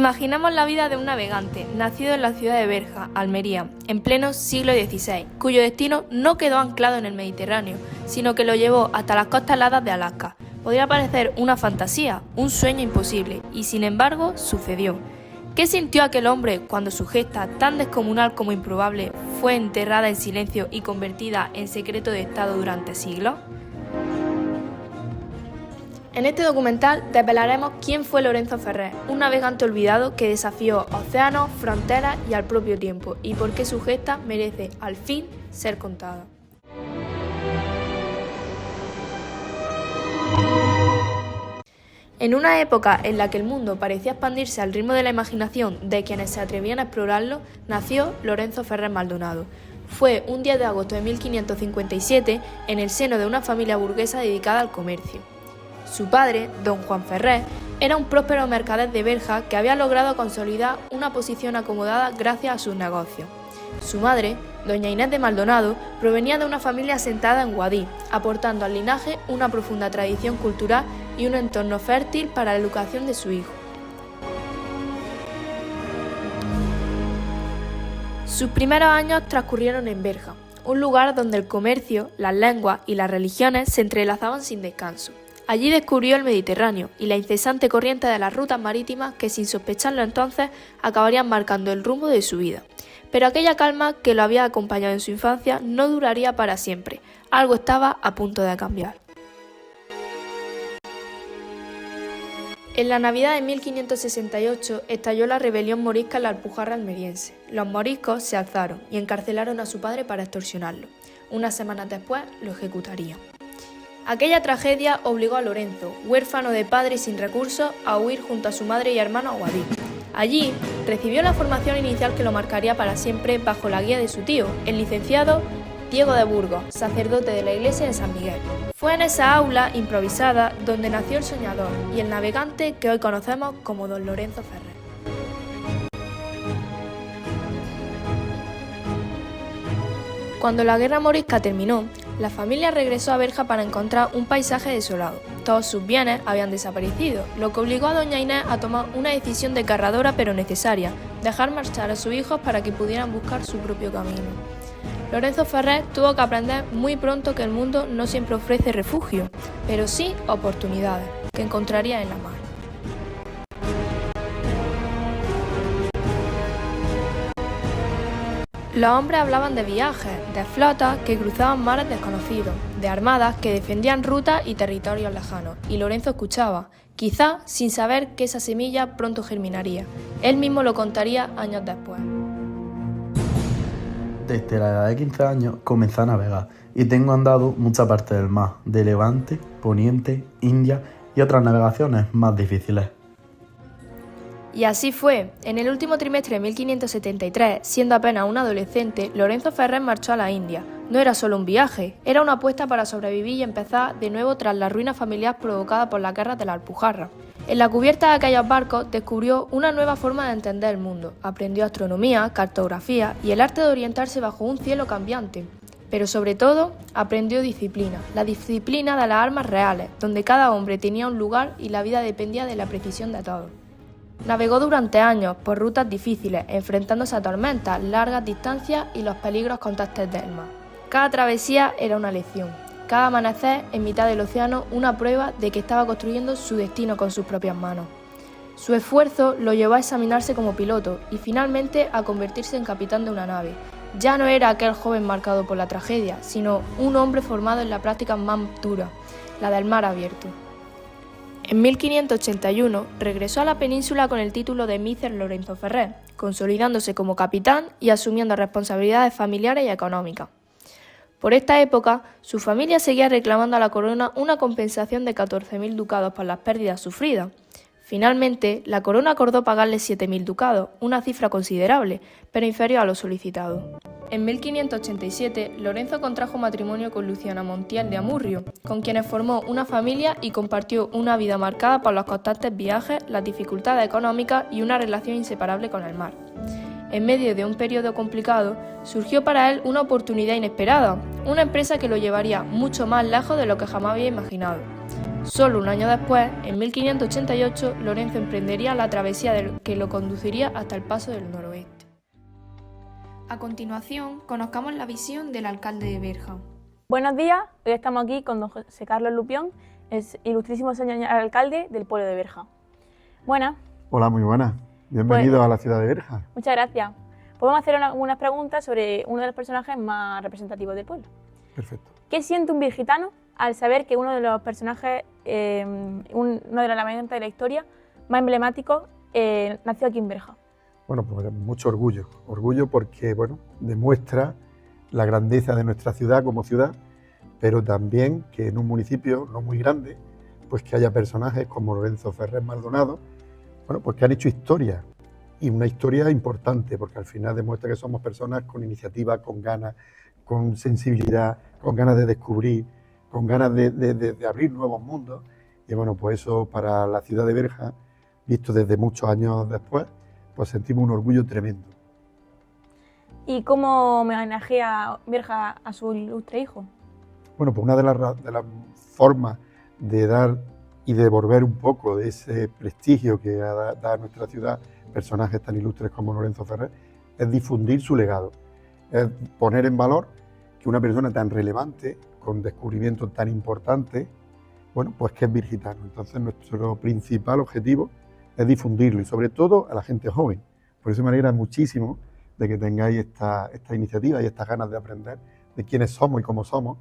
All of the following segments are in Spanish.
Imaginamos la vida de un navegante, nacido en la ciudad de Berja, Almería, en pleno siglo XVI, cuyo destino no quedó anclado en el Mediterráneo, sino que lo llevó hasta las costas heladas de Alaska. Podría parecer una fantasía, un sueño imposible, y sin embargo sucedió. ¿Qué sintió aquel hombre cuando su gesta, tan descomunal como improbable, fue enterrada en silencio y convertida en secreto de Estado durante siglos? En este documental desvelaremos quién fue Lorenzo Ferrer, un navegante olvidado que desafió océanos, fronteras y al propio tiempo, y por qué su gesta merece, al fin, ser contada. En una época en la que el mundo parecía expandirse al ritmo de la imaginación de quienes se atrevían a explorarlo, nació Lorenzo Ferrer Maldonado. Fue un 10 de agosto de 1557 en el seno de una familia burguesa dedicada al comercio. Su padre, don Juan Ferrer, era un próspero mercader de Berja que había logrado consolidar una posición acomodada gracias a sus negocios. Su madre, doña Inés de Maldonado, provenía de una familia asentada en Guadix, aportando al linaje una profunda tradición cultural y un entorno fértil para la educación de su hijo. Sus primeros años transcurrieron en Berja, un lugar donde el comercio, las lenguas y las religiones se entrelazaban sin descanso. Allí descubrió el Mediterráneo y la incesante corriente de las rutas marítimas que, sin sospecharlo entonces, acabarían marcando el rumbo de su vida. Pero aquella calma que lo había acompañado en su infancia no duraría para siempre. Algo estaba a punto de cambiar. En la Navidad de 1568 estalló la rebelión morisca en la Alpujarra almeriense. Los moriscos se alzaron y encarcelaron a su padre para extorsionarlo. Unas semanas después lo ejecutarían. Aquella tragedia obligó a Lorenzo, huérfano de padre y sin recursos, a huir junto a su madre y hermano a Guadix. Allí recibió la formación inicial que lo marcaría para siempre bajo la guía de su tío, el licenciado Diego de Burgos, sacerdote de la iglesia de San Miguel. Fue en esa aula improvisada donde nació el soñador y el navegante que hoy conocemos como don Lorenzo Ferrer. Cuando la guerra morisca terminó, la familia regresó a Berja para encontrar un paisaje desolado. Todos sus bienes habían desaparecido, lo que obligó a doña Inés a tomar una decisión desgarradora pero necesaria: dejar marchar a sus hijos para que pudieran buscar su propio camino. Lorenzo Ferrer tuvo que aprender muy pronto que el mundo no siempre ofrece refugio, pero sí oportunidades, que encontraría en la mar. Los hombres hablaban de viajes, de flotas que cruzaban mares desconocidos, de armadas que defendían rutas y territorios lejanos, y Lorenzo escuchaba, quizá sin saber que esa semilla pronto germinaría. Él mismo lo contaría años después. Desde la edad de 15 años comencé a navegar y tengo andado mucha parte del mar, de Levante, Poniente, India y otras navegaciones más difíciles. Y así fue. En el último trimestre de 1573, siendo apenas un adolescente, Lorenzo Ferrer marchó a la India. No era solo un viaje, era una apuesta para sobrevivir y empezar de nuevo tras la ruina familiar provocada por las guerras de la Alpujarra. En la cubierta de aquellos barcos descubrió una nueva forma de entender el mundo. Aprendió astronomía, cartografía y el arte de orientarse bajo un cielo cambiante. Pero sobre todo, aprendió disciplina, la disciplina de las armas reales, donde cada hombre tenía un lugar y la vida dependía de la precisión de todos. Navegó durante años por rutas difíciles, enfrentándose a tormentas, largas distancias y los peligros constantes del mar. Cada travesía era una lección, cada amanecer en mitad del océano una prueba de que estaba construyendo su destino con sus propias manos. Su esfuerzo lo llevó a examinarse como piloto y finalmente a convertirse en capitán de una nave. Ya no era aquel joven marcado por la tragedia, sino un hombre formado en la práctica más dura, la del mar abierto. En 1581 regresó a la península con el título de Micer Lorenzo Ferrer, consolidándose como capitán y asumiendo responsabilidades familiares y económicas. Por esta época, su familia seguía reclamando a la corona una compensación de 14.000 ducados por las pérdidas sufridas. Finalmente, la corona acordó pagarle 7.000 ducados, una cifra considerable, pero inferior a lo solicitado. En 1587, Lorenzo contrajo matrimonio con Luciana Montiel de Amurrio, con quienes formó una familia y compartió una vida marcada por los constantes viajes, las dificultades económicas y una relación inseparable con el mar. En medio de un periodo complicado, surgió para él una oportunidad inesperada, una empresa que lo llevaría mucho más lejos de lo que jamás había imaginado. Solo un año después, en 1588, Lorenzo emprendería la travesía que lo conduciría hasta el paso del noroeste. A continuación, conozcamos la visión del alcalde de Berja. Buenos días, hoy estamos aquí con don José Carlos Lupión, es ilustrísimo señor alcalde del pueblo de Berja. Buenas. Hola, muy buenas. Bienvenido a la ciudad de Berja. Muchas gracias. Podemos hacer algunas preguntas sobre uno de los personajes más representativos del pueblo. Perfecto. ¿Qué siente un virgitano al saber que uno de los personajes, uno de los elementos de la historia más emblemáticos, nació aquí en Berja? Bueno, pues mucho orgullo. Orgullo porque, bueno, demuestra la grandeza de nuestra ciudad como ciudad, pero también que en un municipio no muy grande, pues que haya personajes como Lorenzo Ferrer Maldonado, bueno, pues que han hecho historia, y una historia importante, porque al final demuestra que somos personas con iniciativa, con ganas, con sensibilidad, con ganas de descubrir, con ganas de abrir nuevos mundos. Y bueno, pues eso para la ciudad de Berja, visto desde muchos años después, pues sentimos un orgullo tremendo. ¿Y cómo homenajea Berja a su ilustre hijo? Bueno, pues una de las formas de dar y devolver un poco de ese prestigio que da a nuestra ciudad personajes tan ilustres como Lorenzo Ferrer es difundir su legado, es poner en valor que una persona tan relevante, con descubrimientos tan importantes, bueno, pues que es virgitano. Entonces nuestro principal objetivo es difundirlo y sobre todo a la gente joven. Por eso me alegra muchísimo de que tengáis esta iniciativa y estas ganas de aprender de quiénes somos y cómo somos,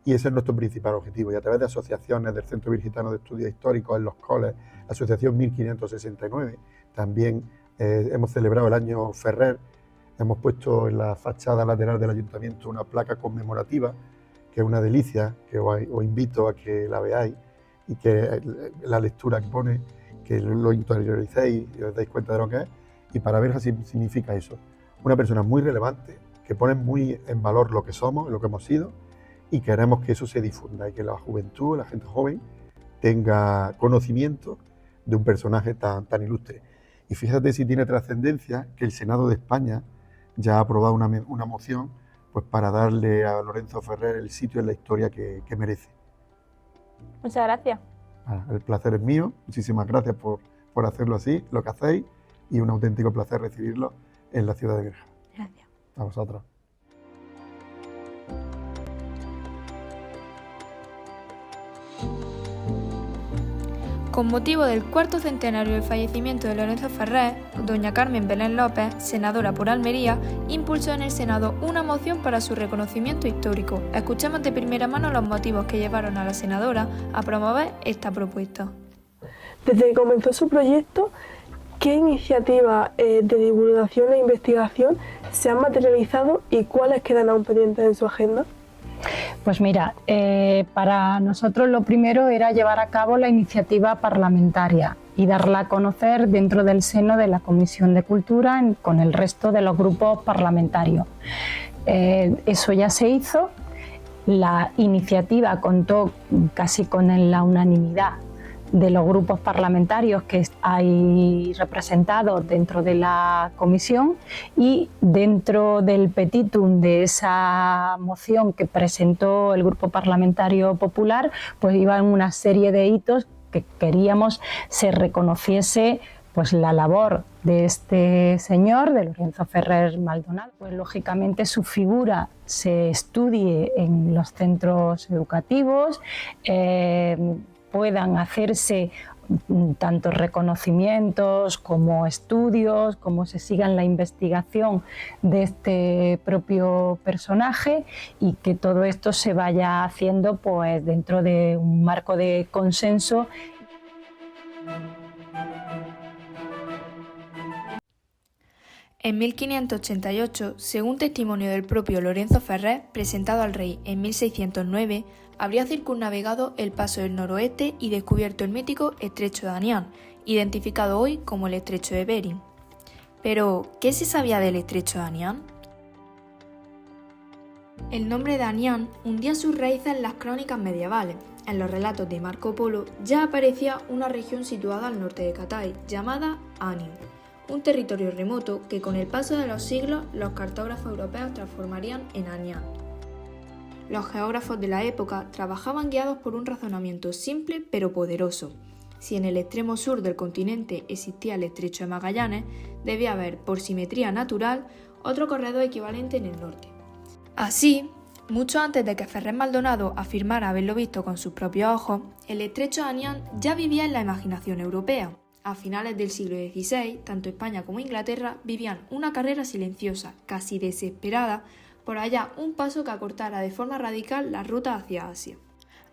y ese es nuestro principal objetivo. Y a través de asociaciones del Centro Virgitano de Estudios Históricos, en los coles, la Asociación 1569, también hemos celebrado el año Ferrer, hemos puesto en la fachada lateral del ayuntamiento una placa conmemorativa, que es una delicia, que os invito a que la veáis y que la lectura que pone, que lo interioricéis y os dais cuenta de lo que es. Y para Berja significa eso, una persona muy relevante, que pone muy en valor lo que somos, lo que hemos sido, y queremos que eso se difunda y que la juventud, la gente joven, tenga conocimiento de un personaje tan ilustre. Y fíjate si tiene trascendencia que el Senado de España ya ha aprobado una moción pues para darle a Lorenzo Ferrer el sitio en la historia que merece. Muchas gracias. El placer es mío, muchísimas gracias por hacerlo así, lo que hacéis, y un auténtico placer recibirlo en la ciudad de Berja. Gracias. A vosotros. Con motivo del cuarto centenario del fallecimiento de Lorenzo Ferrer, doña Carmen Belén López, senadora por Almería, impulsó en el Senado una moción para su reconocimiento histórico. Escuchemos de primera mano los motivos que llevaron a la senadora a promover esta propuesta. Desde que comenzó su proyecto, ¿qué iniciativas de divulgación e investigación se han materializado y cuáles quedan aún pendientes en su agenda? Pues mira, para nosotros lo primero era llevar a cabo la iniciativa parlamentaria y darla a conocer dentro del seno de la Comisión de Cultura con el resto de los grupos parlamentarios. Eso ya se hizo. La iniciativa contó casi con la unanimidad de los grupos parlamentarios que hay representados dentro de la comisión, y dentro del petitum de esa moción que presentó el Grupo Parlamentario Popular, pues iban una serie de hitos que queríamos se reconociese pues la labor de este señor, de Lorenzo Ferrer Maldonado. Pues lógicamente su figura se estudie en los centros educativos, puedan hacerse tanto reconocimientos como estudios, como se siga la investigación de este propio personaje, y que todo esto se vaya haciendo pues dentro de un marco de consenso. En 1588, según testimonio del propio Lorenzo Ferrer, presentado al rey en 1609, habría circunnavegado el paso del noroeste y descubierto el mítico Estrecho de Anián, identificado hoy como el Estrecho de Bering. Pero, ¿qué se sabía del Estrecho de Anián? El nombre de Anián hundía sus raíces en las crónicas medievales. En los relatos de Marco Polo ya aparecía una región situada al norte de Catay, llamada Anium, un territorio remoto que con el paso de los siglos los cartógrafos europeos transformarían en Anián. los geógrafos de la época trabajaban guiados por un razonamiento simple pero poderoso. Si en el extremo sur del continente existía el estrecho de Magallanes, debía haber, por simetría natural, otro corredor equivalente en el norte. Así, mucho antes de que Ferrer Maldonado afirmara haberlo visto con sus propios ojos, el estrecho de Anián ya vivía en la imaginación europea. A finales del siglo XVI, tanto España como Inglaterra vivían una carrera silenciosa, casi desesperada, por hallar un paso que acortara de forma radical la ruta hacia Asia.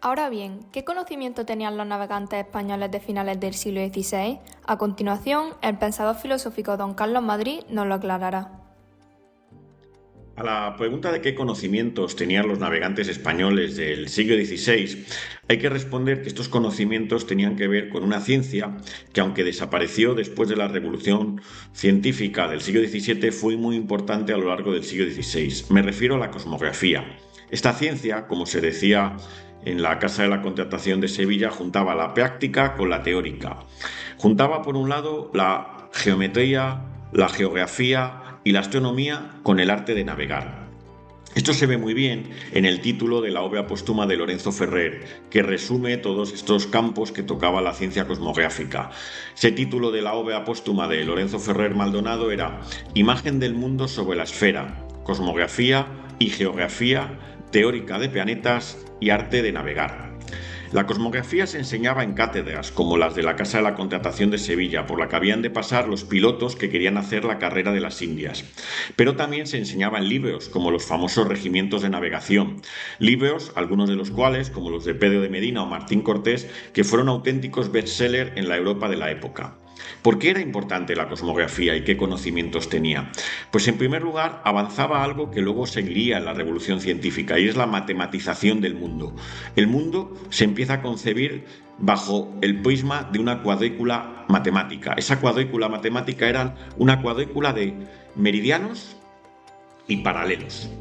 Ahora bien, ¿qué conocimiento tenían los navegantes españoles de finales del siglo XVI? A continuación, el pensador filosófico don Carlos Madrid nos lo aclarará. A la pregunta de qué conocimientos tenían los navegantes españoles del siglo XVI, hay que responder que estos conocimientos tenían que ver con una ciencia que, aunque desapareció después de la revolución científica del siglo XVII, fue muy importante a lo largo del siglo XVI. Me refiero a la cosmografía. Esta ciencia, como se decía en la Casa de la Contratación de Sevilla, juntaba la práctica con la teórica. Juntaba, por un lado, la geometría, la geografía y la astronomía con el arte de navegar. Esto se ve muy bien en el título de la obra póstuma de Lorenzo Ferrer, que resume todos estos campos que tocaba la ciencia cosmográfica. Ese título de la obra póstuma de Lorenzo Ferrer Maldonado era Imagen del mundo sobre la esfera, cosmografía y geografía teórica de planetas y arte de navegar. La cosmografía se enseñaba en cátedras, como las de la Casa de la Contratación de Sevilla, por la que habían de pasar los pilotos que querían hacer la carrera de las Indias. Pero también se enseñaba en libros, como los famosos regimientos de navegación. Libros, algunos de los cuales, como los de Pedro de Medina o Martín Cortés, que fueron auténticos bestsellers en la Europa de la época. ¿Por qué era importante la cosmografía y qué conocimientos tenía? Pues en primer lugar avanzaba algo que luego seguiría en la revolución científica, y es la matematización del mundo. El mundo se empieza a concebir bajo el prisma de una cuadrícula matemática. Esa cuadrícula matemática era una cuadrícula de meridianos y paralelos.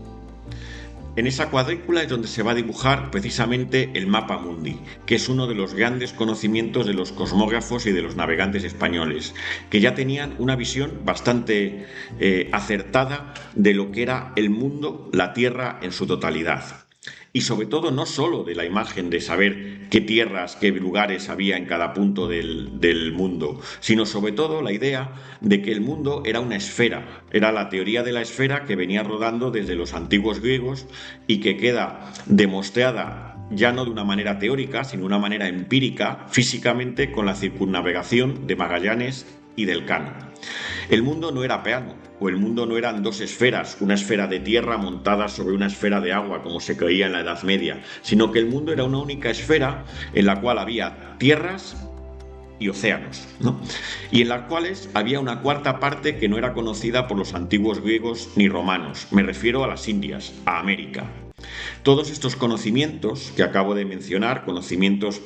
En esa cuadrícula es donde se va a dibujar precisamente el mapa mundi, que es uno de los grandes conocimientos de los cosmógrafos y de los navegantes españoles, que ya tenían una visión bastante acertada de lo que era el mundo, la Tierra en su totalidad. Y sobre todo no solo de la imagen de saber qué tierras, qué lugares había en cada punto del mundo, sino sobre todo la idea de que el mundo era una esfera, era la teoría de la esfera que venía rodando desde los antiguos griegos y que queda demostrada ya no de una manera teórica, sino de una manera empírica, físicamente, con la circunnavegación de Magallanes y del Cano. El mundo no era plano, o el mundo no eran dos esferas, una esfera de tierra montada sobre una esfera de agua, como se creía en la Edad Media, sino que el mundo era una única esfera en la cual había tierras y océanos, ¿no? Y en las cuales había una cuarta parte que no era conocida por los antiguos griegos ni romanos. Me refiero a las Indias, a América. Todos estos conocimientos que acabo de mencionar, conocimientos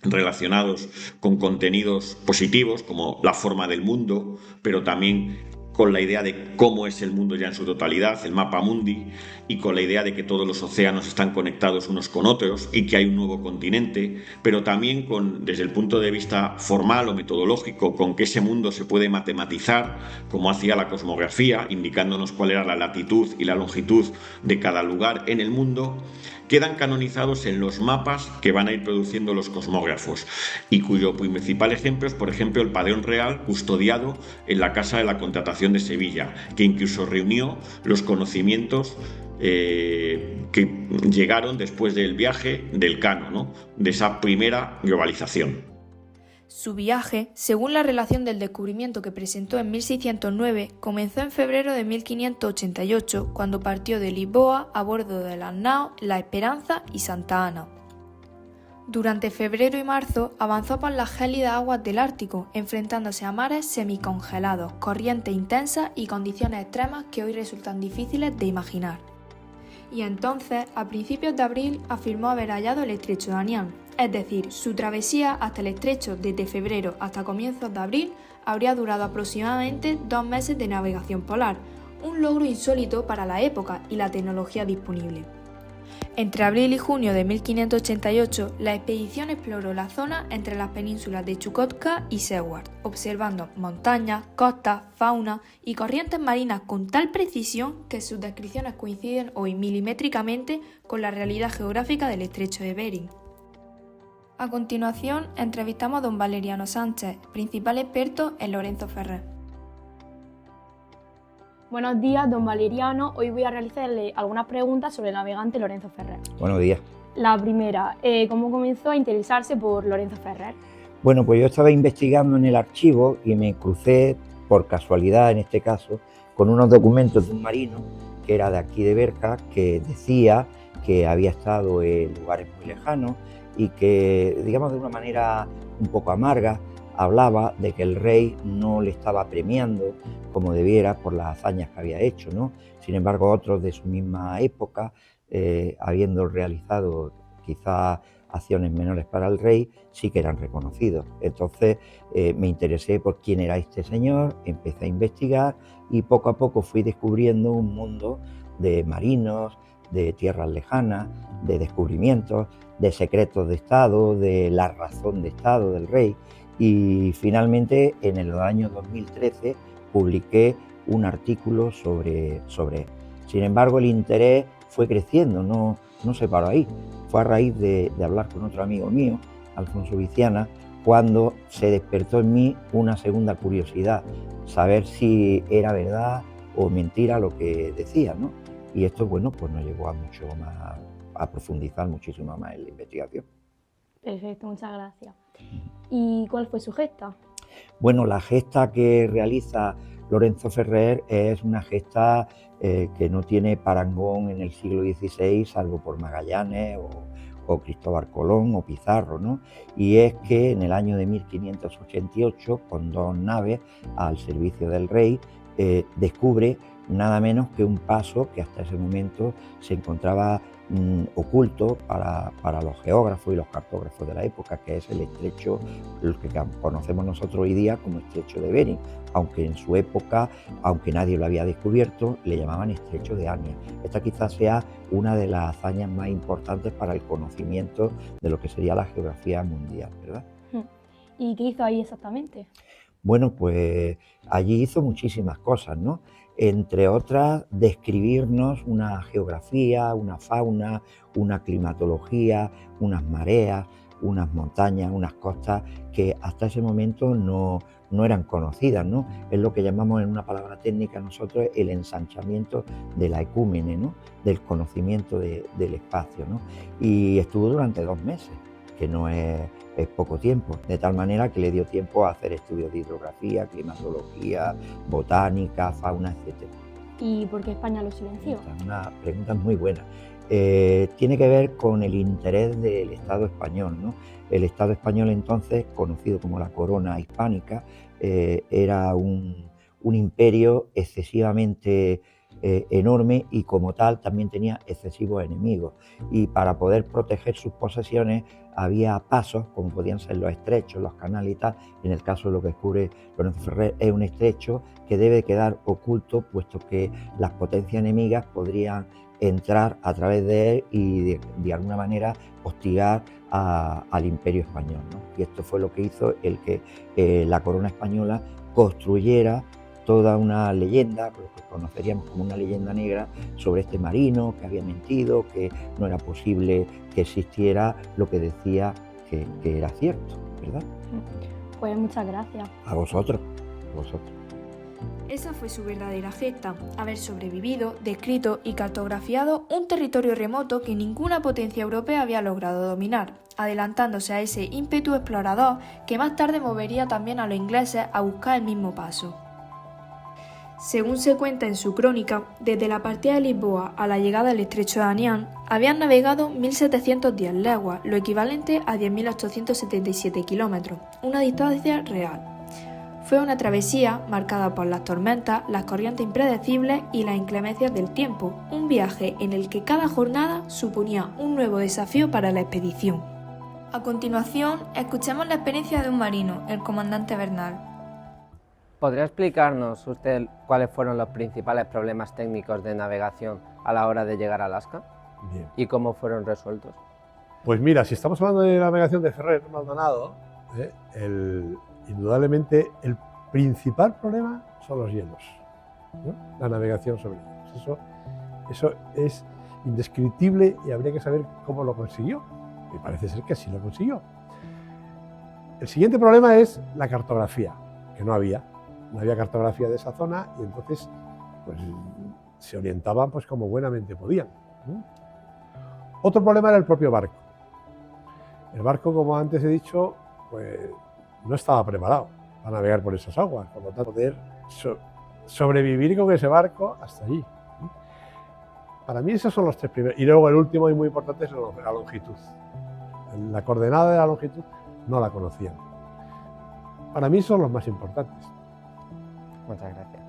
relacionados con contenidos positivos como la forma del mundo, pero también con la idea de cómo es el mundo ya en su totalidad, el mapa mundi, y con la idea de que todos los océanos están conectados unos con otros y que hay un nuevo continente, pero también desde el punto de vista formal o metodológico, con que ese mundo se puede matematizar, como hacía la cosmografía, indicándonos cuál era la latitud y la longitud de cada lugar en el mundo, quedan canonizados en los mapas que van a ir produciendo los cosmógrafos y cuyo principal ejemplo es, por ejemplo, el Padrón Real custodiado en la Casa de la Contratación de Sevilla, que incluso reunió los conocimientos que llegaron después del viaje del Cano, ¿no? De esa primera globalización. Su viaje, según la relación del descubrimiento que presentó en 1609, comenzó en febrero de 1588, cuando partió de Lisboa a bordo de las naos La Esperanza y Santa Ana. Durante febrero y marzo avanzó por las gélidas aguas del Ártico, enfrentándose a mares semicongelados, corrientes intensas y condiciones extremas que hoy resultan difíciles de imaginar. Y entonces, a principios de abril, afirmó haber hallado el estrecho de Anián, es decir, su travesía hasta el estrecho desde febrero hasta comienzos de abril habría durado aproximadamente 2 meses de navegación polar, un logro insólito para la época y la tecnología disponible. Entre abril y junio de 1588, la expedición exploró la zona entre las penínsulas de Chukotka y Seward, observando montañas, costas, fauna y corrientes marinas con tal precisión que sus descripciones coinciden hoy milimétricamente con la realidad geográfica del estrecho de Bering. A continuación, entrevistamos a don Valeriano Sánchez, principal experto en Lorenzo Ferrer. Buenos días, don Valeriano. Hoy voy a realizarle algunas preguntas sobre el navegante Lorenzo Ferrer. Buenos días. La primera, ¿cómo comenzó a interesarse por Lorenzo Ferrer? Bueno, pues yo estaba investigando en el archivo y me crucé, por casualidad en este caso, con unos documentos de un marino que era de aquí de Berca, que decía que había estado en lugares muy lejanos y que, digamos de una manera un poco amarga, hablaba de que el rey no le estaba premiando como debiera por las hazañas que había hecho, ¿no? Sin embargo, otros de su misma época, habiendo realizado quizás acciones menores para el rey, sí que eran reconocidos. Entonces me interesé por quién era este señor, empecé a investigar y poco a poco fui descubriendo un mundo de marinos, de tierras lejanas, de descubrimientos, de secretos de Estado, de la razón de Estado del rey. Y finalmente, en el año 2013, publiqué un artículo sobre él. Sin embargo, el interés fue creciendo, no se paró ahí. Fue a raíz de hablar con otro amigo mío, Alfonso Viciana, cuando se despertó en mí una segunda curiosidad, saber si era verdad o mentira lo que decía, ¿no? Y esto, bueno, pues nos llevó a mucho más, a profundizar muchísimo más en la investigación. Perfecto, muchas gracias. ¿Y cuál fue su gesta? Bueno, la gesta que realiza Lorenzo Ferrer es una gesta que no tiene parangón en el siglo XVI, salvo por Magallanes o Cristóbal Colón o Pizarro, ¿no? Y es que en el año de 1588, con 2 naves al servicio del rey, descubre nada menos que un paso que hasta ese momento se encontraba oculto para los geógrafos y los cartógrafos de la época, que es el estrecho, lo que conocemos nosotros hoy día como estrecho de Bering, aunque en su época, aunque nadie lo había descubierto, le llamaban estrecho de Ania. Esta quizás sea una de las hazañas más importantes para el conocimiento de lo que sería la geografía mundial, ¿verdad? ¿Y qué hizo ahí exactamente? Bueno, pues allí hizo muchísimas cosas, ¿no? Entre otras, describirnos una geografía, una fauna, una climatología, unas mareas, unas montañas, unas costas que hasta ese momento no eran conocidas, ¿no? Es lo que llamamos en una palabra técnica nosotros el ensanchamiento de la ecúmene, ¿no? Del conocimiento del espacio, ¿no? Y estuvo durante 2 meses, que no es poco tiempo, de tal manera que le dio tiempo a hacer estudios de hidrografía, climatología, botánica, fauna, etc. ¿Y por qué España lo silenció? Esta es una pregunta muy buena. Tiene que ver con el interés del Estado español, ¿no? El Estado español entonces, conocido como la Corona Hispánica, era un imperio excesivamente enorme y como tal también tenía excesivos enemigos, y para poder proteger sus posesiones había pasos como podían ser los estrechos, los canales y tal. En el caso de lo que descubre Lorenzo Ferrer es un estrecho que debe quedar oculto, puesto que las potencias enemigas podrían entrar a través de él y de alguna manera hostigar al imperio español, ¿no? Y esto fue lo que hizo el que la corona española construyera toda una leyenda, lo que conoceríamos como una leyenda negra, sobre este marino que había mentido, que no era posible que existiera lo que decía que era cierto, ¿verdad? Pues muchas gracias. A vosotros, a vosotros. Esa fue su verdadera gesta, haber sobrevivido, descrito y cartografiado un territorio remoto que ninguna potencia europea había logrado dominar, adelantándose a ese ímpetu explorador que más tarde movería también a los ingleses a buscar el mismo paso. Según se cuenta en su crónica, desde la partida de Lisboa a la llegada al estrecho de Anián, habían navegado 1.710 leguas, lo equivalente a 10.877 kilómetros, una distancia real. Fue una travesía marcada por las tormentas, las corrientes impredecibles y las inclemencias del tiempo, un viaje en el que cada jornada suponía un nuevo desafío para la expedición. A continuación, escuchemos la experiencia de un marino, el comandante Bernal. ¿Podría explicarnos usted cuáles fueron los principales problemas técnicos de navegación a la hora de llegar a Alaska? Bien. y cómo fueron resueltos. Pues mira, si estamos hablando de navegación de Ferrer Maldonado, indudablemente el principal problema son los hielos, ¿no? La navegación sobre hielos. Eso es indescriptible y habría que saber cómo lo consiguió. Me parece ser que así lo consiguió. El siguiente problema es la cartografía, que no había cartografía de esa zona y entonces pues, se orientaban pues, como buenamente podían, ¿no? Otro problema era el propio barco. El barco, como antes he dicho, pues, no estaba preparado para navegar por esas aguas, por lo tanto poder sobrevivir con ese barco hasta allí. Para mí esos son los tres primeros. Y luego el último y muy importante es la longitud. La coordenada de la longitud no la conocían. Para mí son los más importantes. Muchas gracias.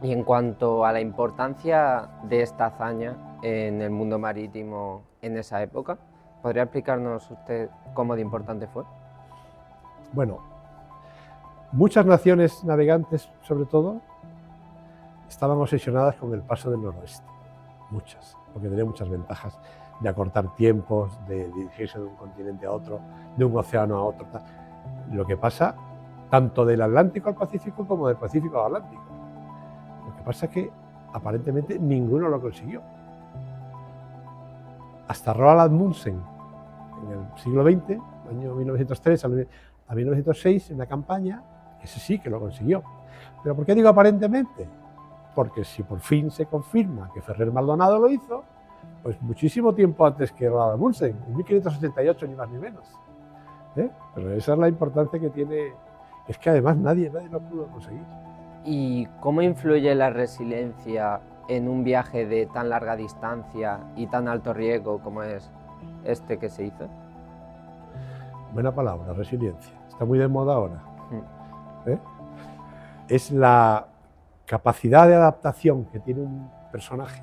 Y en cuanto a la importancia de esta hazaña en el mundo marítimo en esa época, ¿podría explicarnos usted cómo de importante fue? Bueno, muchas naciones navegantes, sobre todo, estaban obsesionadas con el paso del noroeste. Muchas, porque tenía muchas ventajas de acortar tiempos, de dirigirse de un continente a otro, de un océano a otro. Lo que pasa tanto del Atlántico al Pacífico como del Pacífico al Atlántico. Lo que pasa es que aparentemente ninguno lo consiguió. Hasta Roald Amundsen, en el siglo XX, año 1903 a 1906, en una campaña, ese sí que lo consiguió. ¿Pero por qué digo aparentemente? Porque si por fin se confirma que Ferrer Maldonado lo hizo, pues muchísimo tiempo antes que Roald Amundsen, en 1588 ni más ni menos. Pero esa es la importancia que tiene, es que además nadie lo pudo conseguir. ¿Y cómo influye la resiliencia en un viaje de tan larga distancia y tan alto riesgo como es este que se hizo? Buena palabra, resiliencia. Está muy de moda ahora. Es la capacidad de adaptación que tiene un personaje,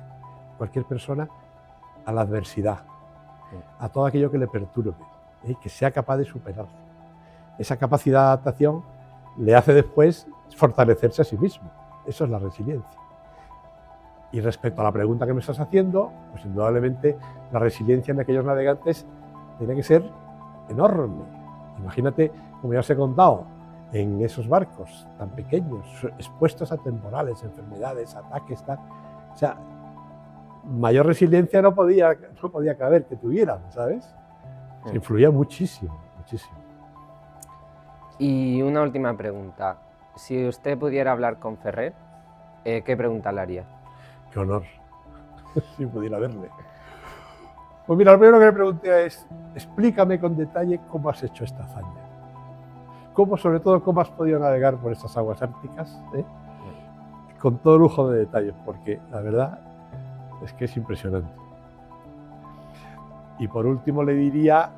cualquier persona, a la adversidad, a todo aquello que le perturbe, que sea capaz de superarlo. Esa capacidad de adaptación le hace después fortalecerse a sí mismo. Eso es la resiliencia. Y respecto a la pregunta que me estás haciendo, pues indudablemente la resiliencia en aquellos navegantes tiene que ser enorme. Imagínate, como ya os he contado, en esos barcos tan pequeños, expuestos a temporales, enfermedades, ataques, tal. O sea, mayor resiliencia no podía caber que tuvieran, ¿sabes? Se influía muchísimo, muchísimo. Y una última pregunta. Si usted pudiera hablar con Ferrer, ¿qué pregunta le haría? Qué honor, si pudiera verle. Pues mira, lo primero que le pregunté es, explícame con detalle cómo has hecho esta hazaña. Sobre todo, cómo has podido navegar por estas aguas árticas, con todo lujo de detalles, porque la verdad es que es impresionante. Y por último le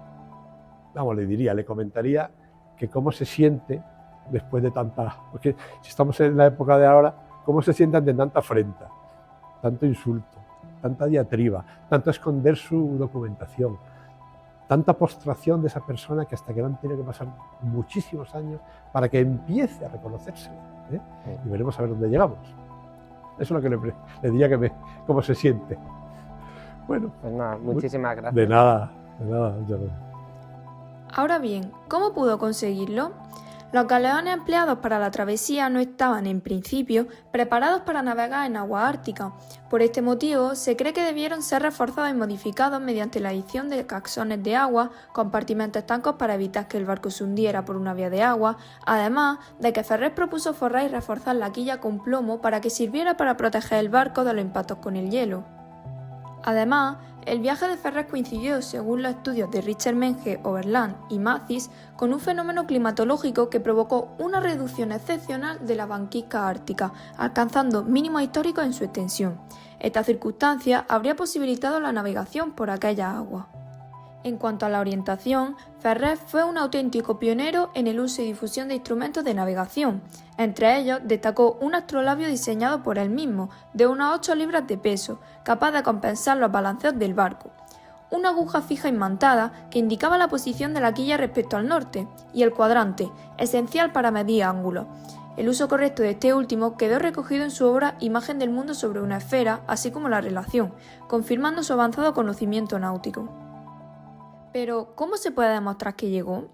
comentaría que cómo se siente después de tanta, porque si estamos en la época de ahora, cómo se siente ante tanta afrenta, tanto insulto, tanta diatriba, tanto esconder su documentación, tanta postración de esa persona que hasta que van a tener que pasar muchísimos años para que empiece a reconocerse. Y veremos a ver dónde llegamos. Eso es lo que le diría cómo se siente. Bueno, pues nada, muchísimas gracias. De nada, muchas gracias. Ahora bien, ¿cómo pudo conseguirlo? Los galeones empleados para la travesía no estaban, en principio, preparados para navegar en agua ártica. Por este motivo, se cree que debieron ser reforzados y modificados mediante la adición de caxones de agua, compartimentos estancos para evitar que el barco se hundiera por una vía de agua, además de que Ferrer propuso forrar y reforzar la quilla con plomo para que sirviera para proteger el barco de los impactos con el hielo. Además, el viaje de Ferrer coincidió, según los estudios de Richard Menge, Overland y Mathis, con un fenómeno climatológico que provocó una reducción excepcional de la banquisa ártica, alcanzando mínimos históricos en su extensión. Esta circunstancia habría posibilitado la navegación por aquella agua. En cuanto a la orientación, Ferrer fue un auténtico pionero en el uso y difusión de instrumentos de navegación. Entre ellos destacó un astrolabio diseñado por él mismo, de unas 8 libras de peso, capaz de compensar los balanceos del barco. Una aguja fija imantada que indicaba la posición de la quilla respecto al norte, y el cuadrante, esencial para medir ángulos. El uso correcto de este último quedó recogido en su obra Imagen del mundo sobre una esfera, así como la relación, confirmando su avanzado conocimiento náutico. Pero, ¿cómo se puede demostrar que llegó?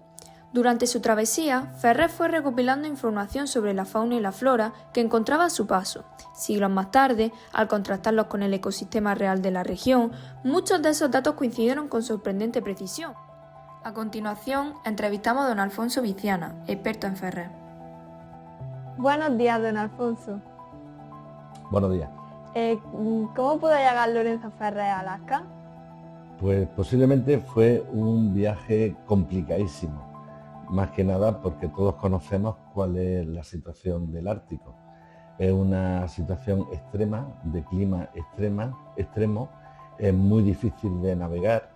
Durante su travesía, Ferrer fue recopilando información sobre la fauna y la flora que encontraba a su paso. Siglos más tarde, al contrastarlos con el ecosistema real de la región, muchos de esos datos coincidieron con sorprendente precisión. A continuación, entrevistamos a don Alfonso Viciana, experto en Ferrer. Buenos días, don Alfonso. Buenos días. ¿Cómo pudo llegar Lorenzo Ferrer a Alaska? Pues posiblemente fue un viaje complicadísimo. Más que nada porque todos conocemos cuál es la situación del Ártico. Es una situación extrema, de clima extremo, es muy difícil de navegar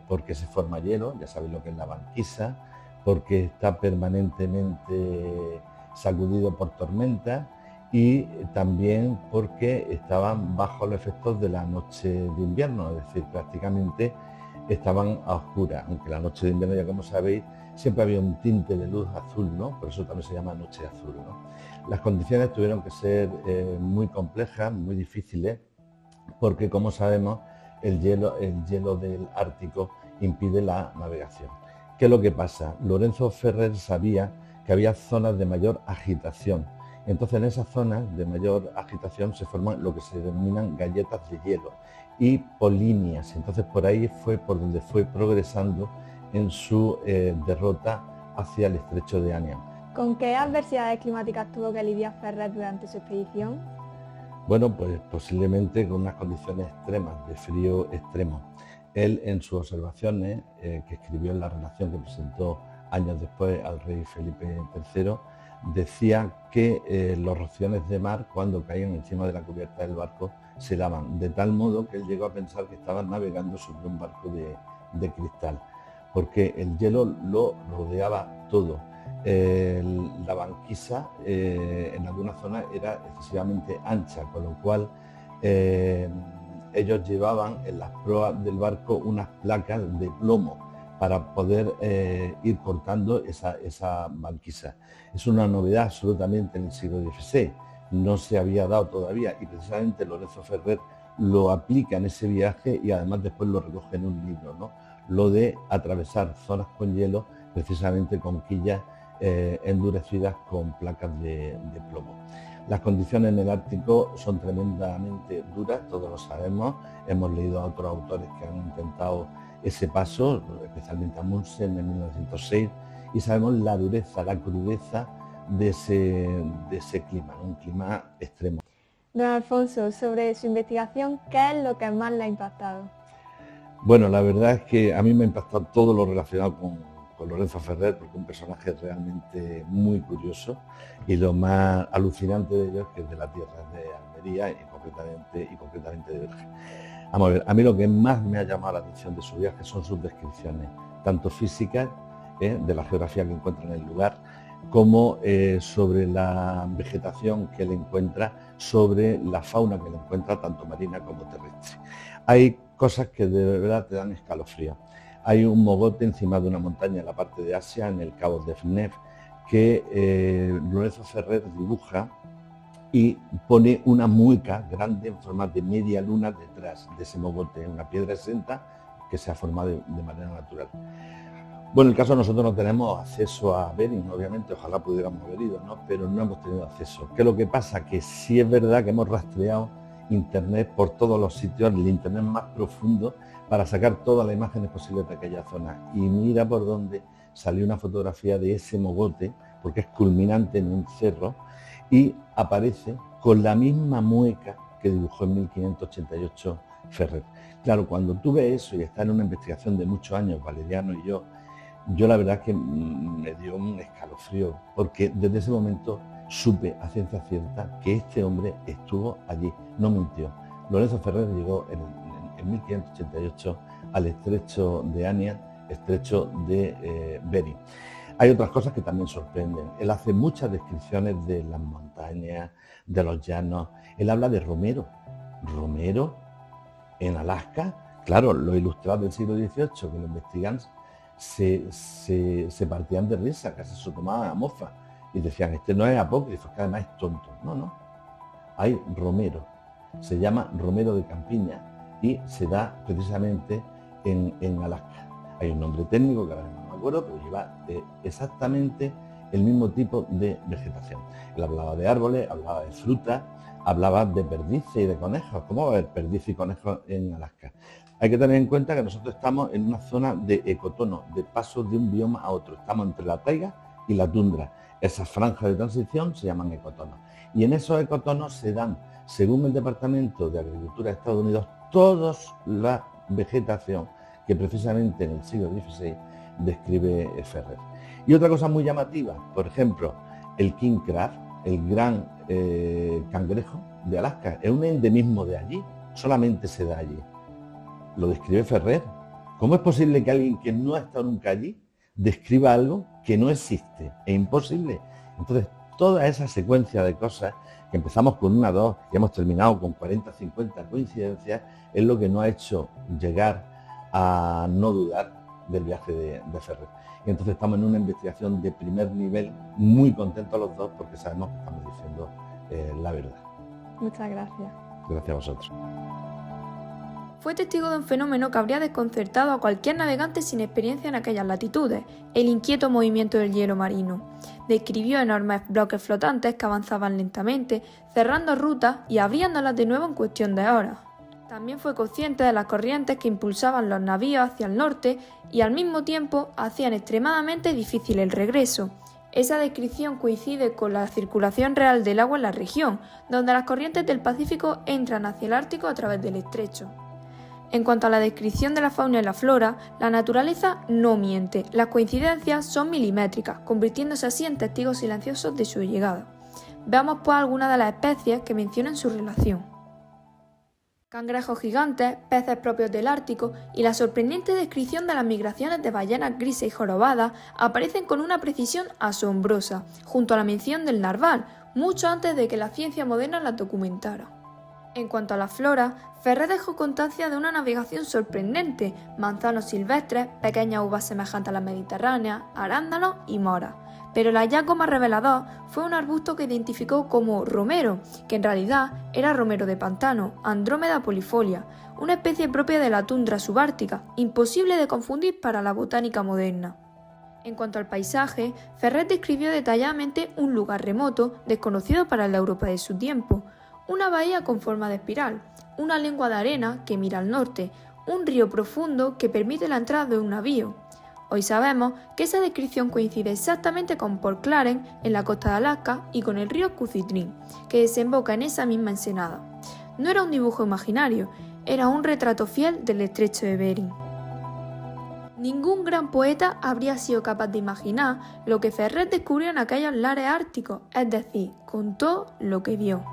porque se forma hielo, ya sabéis lo que es la banquisa, porque está permanentemente sacudido por tormentas y también porque estaban bajo los efectos de la noche de invierno, es decir, prácticamente estaban a oscuras, aunque la noche de invierno, ya como sabéis, siempre había un tinte de luz azul, ¿no? Por eso también se llama noche azul, ¿no? Las condiciones tuvieron que ser muy complejas, muy difíciles, porque como sabemos, el hielo del Ártico impide la navegación. ¿Qué es lo que pasa? Lorenzo Ferrer sabía que había zonas de mayor agitación. Entonces en esas zonas de mayor agitación se forman lo que se denominan galletas de hielo y polinias. Entonces por ahí fue por donde fue progresando en su derrota hacia el estrecho de Anian. ¿Con qué adversidades climáticas tuvo que lidiar Ferrer durante su expedición? Bueno, pues posiblemente con unas condiciones extremas, de frío extremo. Él en sus observaciones, que escribió en la relación que presentó años después al rey Felipe III, decía que los rociones de mar, cuando caían encima de la cubierta del barco, se helaban, de tal modo que él llegó a pensar que estaban navegando sobre un barco de cristal, porque el hielo lo rodeaba todo. La banquisa en algunas zonas era excesivamente ancha, con lo cual ellos llevaban en las proas del barco unas placas de plomo para poder ir cortando esa banquisa. Es una novedad absolutamente en el siglo XVI, no se había dado todavía y precisamente Lorenzo Ferrer lo aplica en ese viaje y además después lo recoge en un libro, ¿no? Lo de atravesar zonas con hielo, precisamente con quillas endurecidas con placas de plomo. Las condiciones en el Ártico son tremendamente duras, todos lo sabemos, hemos leído a otros autores que han intentado ese paso, especialmente Amundsen en 1906, y sabemos la dureza, la crudeza de ese clima, un clima extremo. Don Alfonso, sobre su investigación, ¿qué es lo que más le ha impactado? Bueno, la verdad es que a mí me ha impactado todo lo relacionado con Lorenzo Ferrer, porque es un personaje realmente muy curioso y lo más alucinante de ello es que es de la tierra de Almería y concretamente de Bergen. Vamos a ver, a mí lo que más me ha llamado la atención de su viaje son sus descripciones, tanto físicas, de la geografía que encuentra en el lugar, como sobre la vegetación que él encuentra, sobre la fauna que él encuentra, tanto marina como terrestre. Hay cosas que de verdad te dan escalofrío. Hay un mogote encima de una montaña en la parte de Asia, en el cabo de Fnef, que Lorenzo Ferrer dibuja y pone una mueca grande en forma de media luna detrás de ese mogote, una piedra exenta que se ha formado de manera natural. Bueno, en el caso nosotros no tenemos acceso a Bering, obviamente, ojalá pudiéramos haber ido, ¿no? Pero no hemos tenido acceso. ¿Qué es lo que pasa? Que sí es verdad que hemos rastreado Internet por todos los sitios, el Internet más profundo, para sacar todas las imágenes posibles de aquella zona. Y mira por dónde salió una fotografía de ese mogote, porque es culminante en un cerro, y aparece con la misma mueca que dibujó en 1588 Ferrer. Claro, cuando tú ves eso y estás en una investigación de muchos años, Valeriano y yo la verdad es que me dio un escalofrío, porque desde ese momento supe a ciencia cierta que este hombre estuvo allí, no mintió. Lorenzo Ferrer llegó en 1588 al estrecho de Anian, estrecho de Bering. Hay otras cosas que también sorprenden. Él hace muchas descripciones de las montañas, de los llanos. Él habla de Romero. Romero en Alaska. Claro, los ilustrados del siglo XVIII que lo investigan se partían de risa, casi se tomaban a mofa. Y y decían, este no es apócrifo, que además es tonto. No, no. Hay romero. Se llama romero de campiña y se da precisamente en Alaska. Hay un nombre técnico que ahora mismo no me acuerdo, pero lleva exactamente el mismo tipo de vegetación. Él hablaba de árboles, hablaba de frutas, hablaba de perdices y de conejos. ¿Cómo va a haber perdices y conejos en Alaska? Hay que tener en cuenta que nosotros estamos en una zona de ecotono, de paso de un bioma a otro. Estamos entre la taiga y la tundra. Esas franjas de transición se llaman ecotonos. Y en esos ecotonos se dan, según el Departamento de Agricultura de Estados Unidos, toda la vegetación que precisamente en el siglo XVI describe Ferrer. Y otra cosa muy llamativa, por ejemplo, el king crab, el gran cangrejo de Alaska, es un endemismo de allí, solamente se da allí. Lo describe Ferrer. ¿Cómo es posible que alguien que no ha estado nunca allí describa algo que no existe? Es imposible. Entonces, toda esa secuencia de cosas, que empezamos con 1, 2 y hemos terminado con 40, 50 coincidencias, es lo que nos ha hecho llegar a no dudar del viaje de Ferrer. Y entonces estamos en una investigación de primer nivel, muy contentos los dos porque sabemos que estamos diciendo la verdad. Muchas gracias. Gracias a vosotros. Fue testigo de un fenómeno que habría desconcertado a cualquier navegante sin experiencia en aquellas latitudes, el inquieto movimiento del hielo marino. Describió enormes bloques flotantes que avanzaban lentamente, cerrando rutas y abriéndolas de nuevo en cuestión de horas. También fue consciente de las corrientes que impulsaban los navíos hacia el norte y al mismo tiempo hacían extremadamente difícil el regreso. Esa descripción coincide con la circulación real del agua en la región, donde las corrientes del Pacífico entran hacia el Ártico a través del estrecho. En cuanto a la descripción de la fauna y la flora, la naturaleza no miente, las coincidencias son milimétricas, convirtiéndose así en testigos silenciosos de su llegada. Veamos pues algunas de las especies que mencionan su relación. Cangrejos gigantes, peces propios del Ártico y la sorprendente descripción de las migraciones de ballenas grises y jorobadas aparecen con una precisión asombrosa, junto a la mención del narval, mucho antes de que la ciencia moderna las documentara. En cuanto a la flora, Ferrer dejó constancia de una navegación sorprendente: manzanos silvestres, pequeñas uvas semejantes a las mediterráneas, arándanos y moras. Pero el hallazgo más revelador fue un arbusto que identificó como romero, que en realidad era romero de pantano, Andrómeda polifolia, una especie propia de la tundra subártica, imposible de confundir para la botánica moderna. En cuanto al paisaje, Ferrer describió detalladamente un lugar remoto, desconocido para la Europa de su tiempo. Una bahía con forma de espiral, una lengua de arena que mira al norte, un río profundo que permite la entrada de un navío. Hoy sabemos que esa descripción coincide exactamente con Port Clarence en la costa de Alaska y con el río Cuthitrine, que desemboca en esa misma ensenada. No era un dibujo imaginario, era un retrato fiel del estrecho de Bering. Ningún gran poeta habría sido capaz de imaginar lo que Ferrer descubrió en aquellos lares árticos, es decir, contó lo que vio.